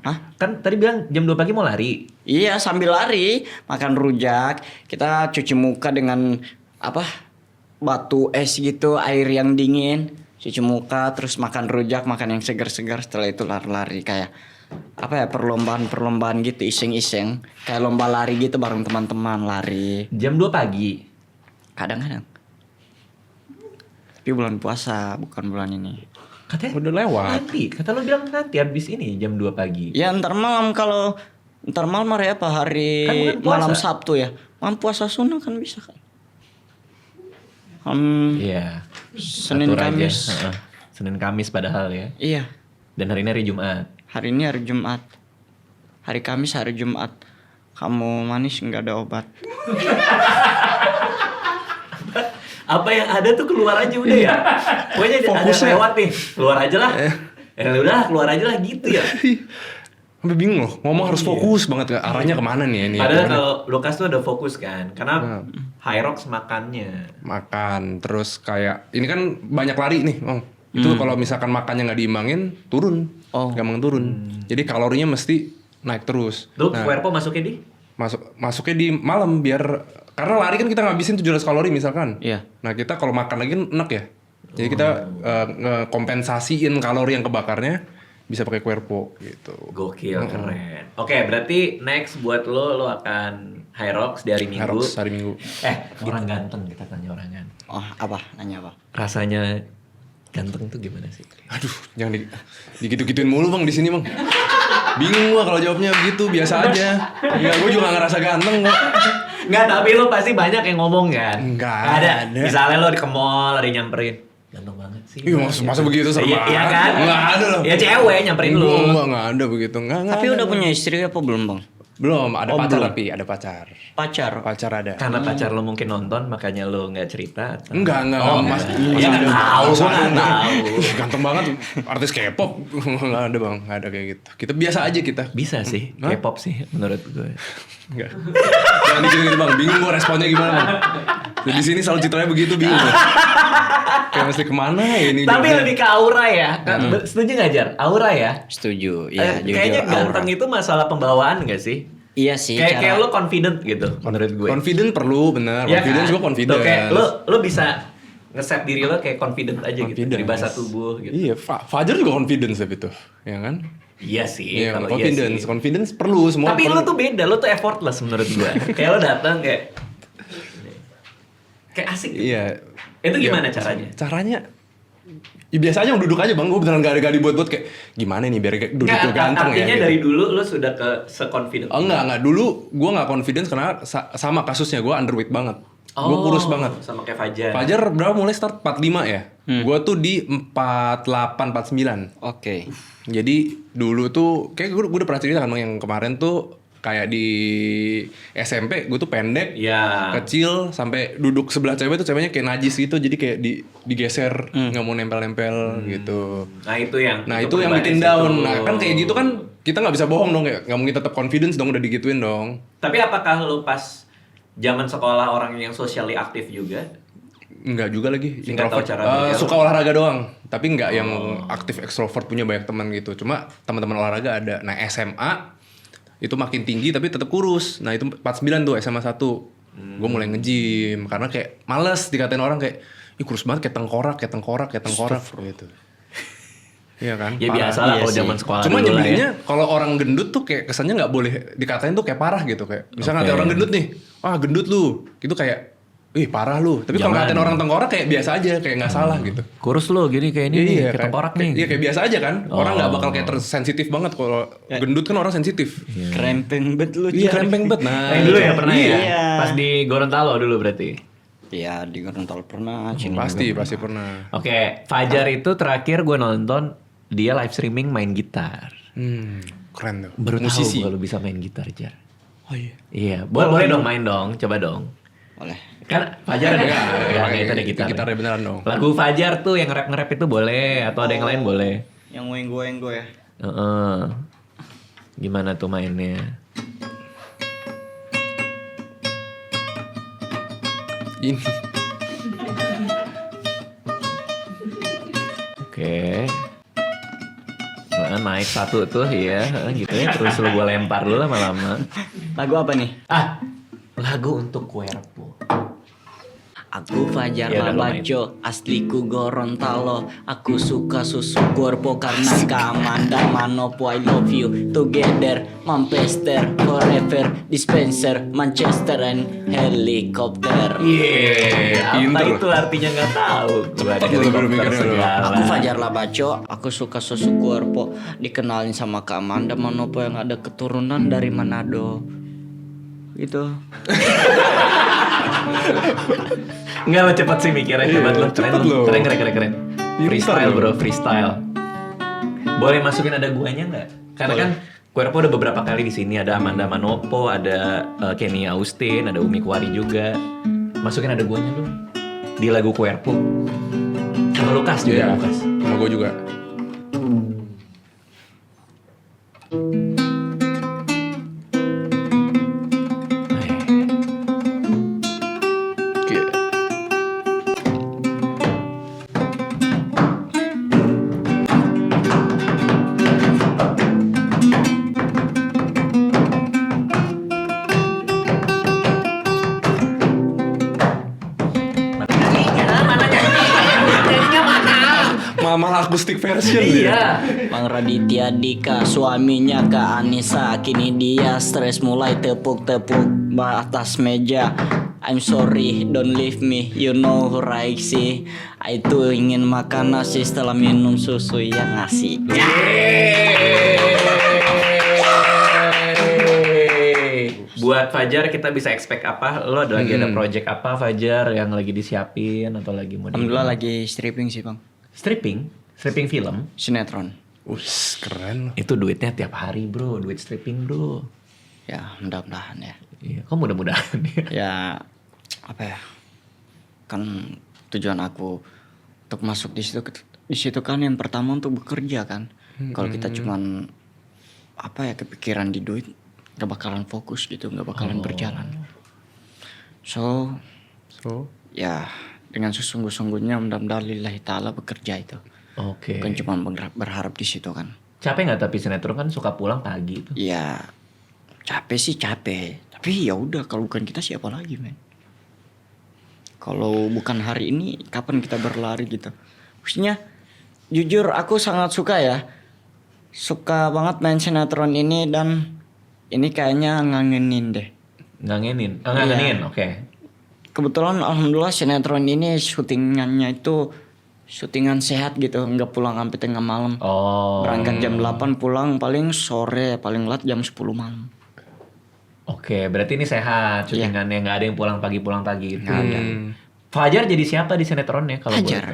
Hah? Kan tadi bilang jam 2 pagi mau lari. Iya, sambil lari, makan rujak, kita cuci muka dengan apa? Batu es gitu, air yang dingin. Cuci muka, terus makan rujak, makan yang segar-segar, setelah itu lari-lari kayak apa ya, perlombaan gitu, iseng-iseng. Kayak lomba lari gitu bareng teman-teman lari. Jam 2 pagi. Kadang-kadang. Tapi bulan puasa, bukan bulan ini. Katanya Udah lewat. nanti. Kata lo bilang nanti habis ini jam 2 pagi. Ya ntar malam hari apa? Hari Kan bukan puasa. malam Sabtu ya. Malam puasa sunnah kan bisa kan. Iya. Senin Atur aja. Kamis. Heeh. Senin Kamis padahal ya. Iya. Dan hari ini hari Jumat. Hari ini hari Jumat. Hari Kamis hari Jumat. Kamu manis nggak ada obat. Apa yang ada tuh keluar aja udah ya. Pokoknya ada lewat nih, keluar aja lah. Ya udah keluar aja lah gitu ya. Sampai bingung loh, ngomong harus fokus banget arahnya kemana nih ini. Padahal kalau Lukas tuh udah fokus kan, karena Hyrox makannya. Makan, terus kayak ini kan banyak lari nih, Bang. Itu kalau misalkan makannya nggak diimbangin, turun. Gampang turun. Jadi kalorinya mesti naik terus. Lu Querpo masuknya di? Masuknya di malam biar karena lari kan kita ngabisin 700 kalori misalkan. Iya. Nah, kita kalau makan lagi enak ya. Jadi kita ngekompensasiin kalori yang kebakarnya bisa pakai Querpo gitu. Gokil, keren. Oke, berarti next buat lo akan Hyrox di hari Minggu. Harus hari Minggu. Orang ganteng, kita tanya orang ganteng. Oh, apa? Nanya apa? Rasanya ganteng tuh gimana sih? Aduh, jangan digitu-gituin mulu Bang di sini Bang. Bingung gua kalau jawabnya begitu, biasa aja. Enggak, gua juga gak ngerasa ganteng kok. Enggak, tapi lo pasti banyak yang ngomong kan? Enggak ada. ada. Misalnya lo di ke mall, ada yang nyamperin. Ganteng banget sih. Iya, masa begitu serem Iya, iya banget. kan? Nggak ada loh. Ya cewek nyamperin lo. Enggak ada begitu. Enggak Tapi ada. udah punya istri apa belum, Bang? Belum, ada Oh, pacar belum. tapi ada pacar. Pacar. Pacar ada. Karena pacar lo mungkin nonton, makanya lo nggak cerita. Atau? Enggak, Oh, Mas. Ya nggak tahu, nggak tahu. Ganteng banget artis K-pop. Enggak ada, Bang. Enggak ada kayak gitu. Kita biasa aja kita. Bisa sih, K-pop sih menurut gue. Enggak. Jangan dikirim Bang. Bingung gua responnya gimana, Bang. Di sini selalu citranya begitu bingung. Bang. Kayak mesti kemana ya ini? Tapi jawabnya? lebih ke aura ya. Setuju nggak Jar? Aura ya? Setuju. Iya, jujur Kayaknya aura. ganteng itu masalah pembawaan gak sih? Iya sih. Kayak lo confident gitu menurut gue. Confident perlu, bener. Iya Confidence kan? juga confidence. Tuh, kayak lo bisa nge-set diri lo kayak confident aja gitu dari Confidence. bahasa tubuh gitu. Iya, Fajar juga confidence tapi tuh, ya kan? Iya sih, Iya, kalau confidence, iya sih. confidence perlu semua. Tapi perlu. lo tuh beda, lo tuh effortless menurut gue. Kayak lo datang kayak asik gitu. Iya. Itu gimana Iya, caranya? Caranya ya biasa aja duduk aja Bang, gue beneran gak dibuat-buat kayak gimana nih biar kayak duduk Nggak, tuh ganteng ya. artinya gitu. dari dulu lo sudah ke se-confident. Oh enggak, dulu gue gak confidence karena sama kasusnya gue underweight banget. Gue kurus banget. Sama kayak Fajar. Fajar berapa mulai start 45 ya? Gue tuh di 48, 49. Oke. Jadi dulu tuh kayak gue udah pernah cerita kan Bang, yang kemarin tuh kayak di SMP gue tuh pendek, Iya. kecil, sampai duduk sebelah cewek tuh ceweknya kayak najis gitu, jadi kayak digeser, nggak mau nempel-nempel gitu. Nah itu yang bikin perubahan down. situ. Nah kan kayak gitu kan kita nggak bisa bohong dong, kayak nggak mungkin tetap confidence dong udah digituin dong. Tapi apakah lo pas zaman sekolah orang yang socially aktif juga? Enggak juga lagi. Nggak tahu Introvert. cara bergaul. Suka olahraga doang, tapi nggak yang aktif ekstrovert punya banyak teman gitu. Cuma teman-teman olahraga ada. Nah SMA itu makin tinggi tapi tetap kurus. Nah itu 49 tuh SMA 1. Gue mulai nge-gym karena kayak males dikatain orang kayak ih kurus banget kayak tengkorak gitu. Iya kan? Ya Parah. biasa lah Iya kalau sih. zaman sekolah Cuma dulu lah ya. nyebelnya kalau orang gendut tuh kayak kesannya nggak boleh dikatain tuh kayak parah gitu kayak. Misalnya Oke. ngatain orang gendut nih, gendut lu, itu kayak, ih parah lu. Tapi kalau Jangan. ngatain orang tengkorak kayak biasa aja, kayak nggak salah gitu. Kurus lo gini kayak ini nih, kayak tengkorak nih. Iya kayak biasa aja kan. Orang nggak bakal kayak sensitif banget kalau gendut kan orang sensitif. Krempeng bet lu. Iya Jar. krempeng banget. Nah, Yang dulu ya pernah ya? Iya. Pas di Gorontalo dulu berarti. Iya, di Gorontalo pernah. Sini pasti juga pasti pernah. Oke, Fajar itu terakhir gue nonton dia live streaming main gitar. Keren tuh. Baru Musisi. tahu kalau bisa main gitar, Jar. Oh iya. Iya, boleh dong main dong, coba dong. Boleh. Kan Fajar ada Iya, itu ada gitar. gitarnya beneran dong. Lagu Fajar tuh yang nge-rap itu boleh atau ada yang lain boleh. Yang wenggo ya. Heeh. Gimana tuh mainnya? Ini. Oke. Nah, naik satu tuh ya, gitu ya. Terus lu gue lempar dulu lama-lama. Lagu apa nih? Ah, lagu untuk Cuerpo. Aku Fajar Ya, udah lo main. Labaco, asliku Gorontalo. Aku suka susu Cuerpo karena Kamanda Manopo. I love you together, Manchester forever, dispenser Manchester and helicopter. Apa Pinter lo. itu artinya nggak tahu. Gua Cepet dari lo baru dokter mikirnya lo. segala. Aku Fajar Labaco, aku suka susu Cuerpo. Dikenalin sama Kamanda Manopo yang ada keturunan dari Manado. Gitu. Enggak lo cepet sih mikirnya, cepet lo. Keren cepet lo. lo. Keren. Pinter Freestyle lo. bro, freestyle. Boleh masukin ada guanya nggak? Karena kan Cuerpo udah beberapa kali di sini, ada Amanda Manopo, ada Kenny Austin, ada Umi Kwari juga. Masukin ada guanya dong di lagu Cuerpo. Sama Lukas juga, Iya, Lukas. sama gue juga. Oke. Mama akustik version Iya. Bang Raditya Dika, suaminya Kak Anissa. Kini dia stres mulai tepuk-tepuk batas meja. I'm sorry, don't leave me, you know who I see. Itu ingin makan nasi setelah minum susu yang ngasih. Buat Fajar kita bisa expect apa? Lo ada lagi ada project apa Fajar yang lagi disiapin atau lagi mau Alhamdulillah lagi stripping sih bang. stripping film. Sinetron. Us, keren loh. Itu duitnya tiap hari bro, duit stripping bro. Ya mudah-mudahan ya. Iya, kok mudah-mudahan ya. Ya apa ya? Kan tujuan aku untuk masuk di situ kan yang pertama untuk bekerja kan. Kalau kita cuman apa ya kepikiran di duit, nggak bakalan fokus gitu, nggak bakalan berjalan. So ya dengan sesungguh-sungguhnya mudah-mudahan lillahi ta'ala bekerja itu. Oke. Bukan cuma berharap di situ kan. Capek nggak tapi sinetron kan suka pulang pagi tuh. Ya capek sih capek. Tapi ya udah kalau bukan kita siapa lagi men. Kalau bukan hari ini kapan kita berlari gitu. Maksudnya jujur aku sangat suka ya. Suka banget main sinetron ini dan ini kayaknya ngangenin deh. Ngangenin, Iya. ngangenin, oke. Kebetulan alhamdulillah sinetron ini syutingannya itu syutingan sehat gitu, nggak pulang sampai tengah malam. Oh. Berangkat jam 8 pulang paling sore, paling lat jam 10 malam. Oke, berarti ini sehat Iya. syutingannya, nggak ada yang pulang pagi gitu. Nggak ada. Fajar jadi siapa di sinetronnya kalau boleh? Fajar.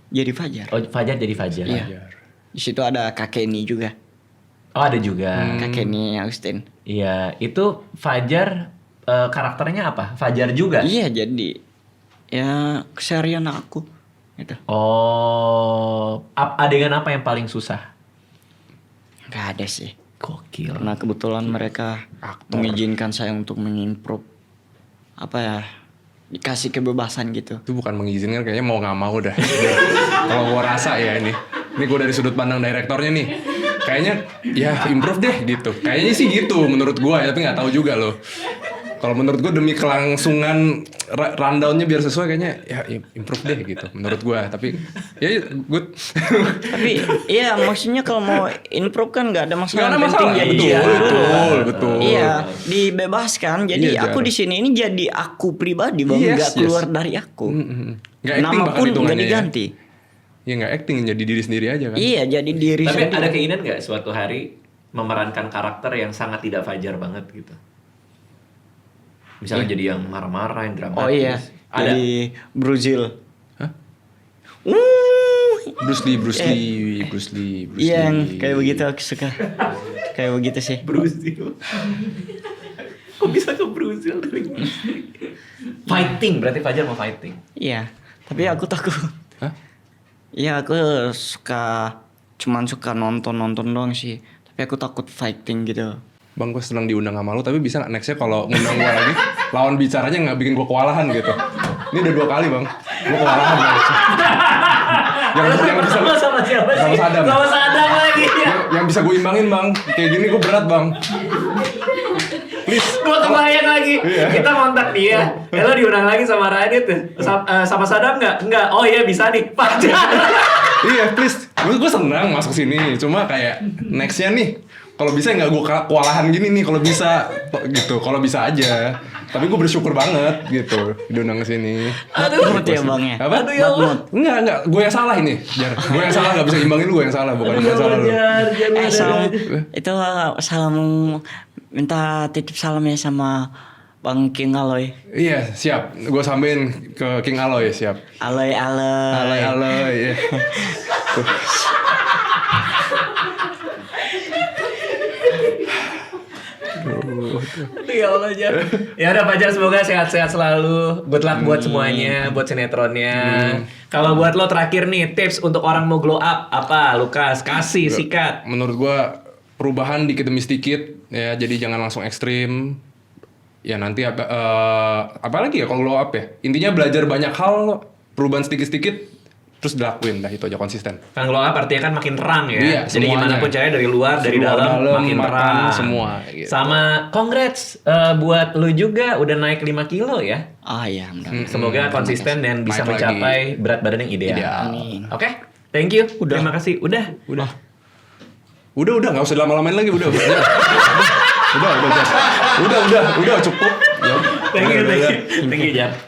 Jadi Fajar. Oh, Fajar jadi Fajar. Iya. Di situ ada Kak Kenny juga. Oh, ada juga. Kak Kenny Austin. Iya, itu Fajar karakternya apa? Fajar juga? Iya, jadi ya keseharian aku gitu. Oh, adegan apa yang paling susah? Nggak ada sih. Gokil. Karena kebetulan mereka mengizinkan saya untuk mengimprove apa ya? Dikasih kebebasan gitu. Itu bukan mengizinkan, kayaknya mau nggak mau dah. Kalau gua rasa ya ini gua dari sudut pandang direktornya nih. Kayaknya ya improve deh gitu. Kayaknya sih gitu menurut gua ya, tapi nggak tahu juga loh. Kalau menurut gua demi kelangsungan rundownnya biar sesuai kayaknya ya improve deh gitu menurut gua. Tapi ya good. Tapi iya maksudnya kalau mau improve kan nggak ada masalah. Nggak ada Yang penting masalah. jadi Betul, dia. betul. Iya, dibebaskan. Jadi Iya, aku Jar. di sini ini jadi aku pribadi bang, Yes, nggak yes. keluar dari aku. Nggak acting Nama bahkan pun nggak hitungannya ya. diganti. Ya nggak acting, jadi diri sendiri aja kan. Iya, jadi diri Tapi sendiri. ada keinginan nggak suatu hari memerankan karakter yang sangat tidak Fajar banget gitu? Misalnya jadi yang marah-marah, yang dramatis. Oh iya, Ada. jadi Brazil. Hah? Bruce Lee. Iya, yang kayak begitu aku suka. Kayak begitu sih. Brazil. Kok bisa ke Brazil dari fighting, berarti Fajar mau fighting. Iya, tapi aku takut. Hah? Iya, aku cuman suka nonton doang sih. Tapi aku takut fighting gitu. Bang, gue senang diundang sama lu, tapi bisa nggak nextnya kalau ngundang gue lagi? lawan bicaranya nggak bikin gue kewalahan gitu. Ini udah 2 kali bang, gue kewalahan bang. yang bisa Sama siapa sih? sama Sadam. Sama Sadam lagi. yang bisa gue imbangin bang, kayak gini gue berat bang. Please. Gue kebayang lagi. Kita kontak dia. Lo diundang lagi sama Radit tuh. Sama Sadam nggak? Nggak. Oh iya bisa nih. Pacar. Iya, please. Gue senang masuk sini. Cuma kayak nextnya nih, kalau bisa nggak gue kewalahan gini nih. Kalau bisa gitu. Kalau bisa aja. Tapi gue bersyukur banget gitu diundang ke sini. Mood ya bang ya. Apa? Aduh ya Allah. Enggak. Gue yang salah ini. Jar. Gue yang salah nggak bisa imbangin lu yang salah, bukan gue yang salah lu. Salam itu salam minta titip salam ya sama Bang King Aloy. Iya, siap. Gue sampein ke King Aloy, siap. Aloy. Aloy. Iya. Ya Allah Jar. Ya udah Pajar, semoga sehat-sehat selalu. Good luck buat semuanya, buat sinetronnya. Kalau buat lo terakhir nih, tips untuk orang mau glow up apa? Lukas, kasih sikat. Menurut gue perubahan dikit demi sedikit ya, jadi jangan langsung ekstrim. Ya nanti apalagi ya kalau glow up ya. Intinya belajar banyak hal, perubahan sedikit-sedikit terus dilakuin, dah itu aja konsisten. Kan glow up artinya kan makin terang ya. Iya, Jadi semuanya. gimana pun caranya dari luar, dari dalam makin makan, terang. semua gitu. Sama congrats buat lu juga udah naik 5 kilo ya. Ah iya, mudah. Semoga konsisten dan bisa Naik lagi. mencapai berat badan yang ideal. Amin. Oke, thank you. Terima kasih. Udah. Udah nggak usah lama-lamain lagi, udah cukup. Ya. Thank you, Jar.